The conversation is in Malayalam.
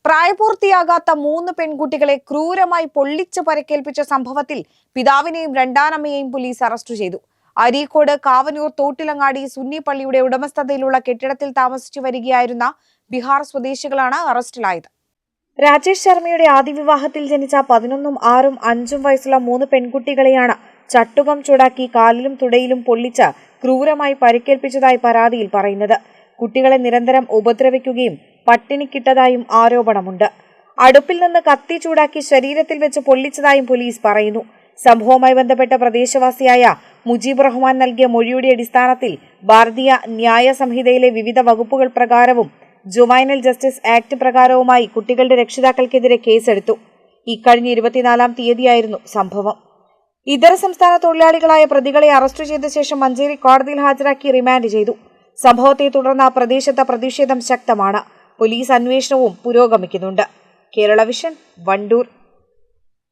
പ്രായപൂർത്തിയാകാത്ത 3 പെൺകുട്ടികളെ ക്രൂരമായി പൊള്ളിച്ച് പരിക്കേൽപ്പിച്ച സംഭവത്തിൽ പിതാവിനെയും രണ്ടാനമ്മയെയും പോലീസ് അറസ്റ്റ് ചെയ്തു. അരീക്കോട് കാവനൂർ തോട്ടിലങ്ങാടി സുന്നി പള്ളിയുടെ ഉടമസ്ഥതയിലുള്ള കെട്ടിടത്തിൽ താമസിച്ചു വരികയായിരുന്ന ബിഹാർ സ്വദേശികളാണ് അറസ്റ്റിലായത്. രാജേഷ് ശർമ്മയുടെ ആദ്യ വിവാഹത്തിൽ ജനിച്ച 11, 6, 5 വയസ്സുള്ള 3 പെൺകുട്ടികളെയാണ് ചട്ടുകം ചൂടാക്കി കാലിലും തുടയിലും പൊള്ളിച്ച് ക്രൂരമായി പരിക്കേൽപ്പിച്ചതായി പരാതിയിൽ പറയുന്നത്. കുട്ടികളെ നിരന്തരം ഉപദ്രവിക്കുകയും പട്ടിണിക്കിട്ടതായും ആരോപണമുണ്ട്. അടുപ്പിൽ നിന്ന് കത്തി ചൂടാക്കി ശരീരത്തിൽ വെച്ച് പൊള്ളിച്ചതായും പോലീസ് പറയുന്നു. സംഭവവുമായി ബന്ധപ്പെട്ട പ്രദേശവാസിയായ മുജീബ് റഹ്മാൻ നൽകിയ മൊഴിയുടെ അടിസ്ഥാനത്തിൽ ഭാരതീയ ന്യായ സംഹിതയിലെ വിവിധ വകുപ്പുകൾ പ്രകാരവും ജുവൈനൽ ജസ്റ്റിസ് ആക്ട് പ്രകാരവുമായി കുട്ടികളുടെ രക്ഷിതാക്കൾക്കെതിരെ കേസെടുത്തു. ഇക്കഴിഞ്ഞ 24-ാം തീയതിയായിരുന്നു സംഭവം. ഇതര സംസ്ഥാന തൊഴിലാളികളായ പ്രതികളെ അറസ്റ്റ് ചെയ്ത ശേഷം മഞ്ചേരി കോടതിയിൽ ഹാജരാക്കി റിമാൻഡ് ചെയ്തു. സംഭവത്തെ തുടർന്ന് പ്രദേശത്ത് പ്രതിഷേധം ശക്തമാണ്. പോലീസ് അന്വേഷണവും പുരോഗമിക്കുന്നുണ്ട്. കേരള വിഷൻ, വണ്ടൂർ.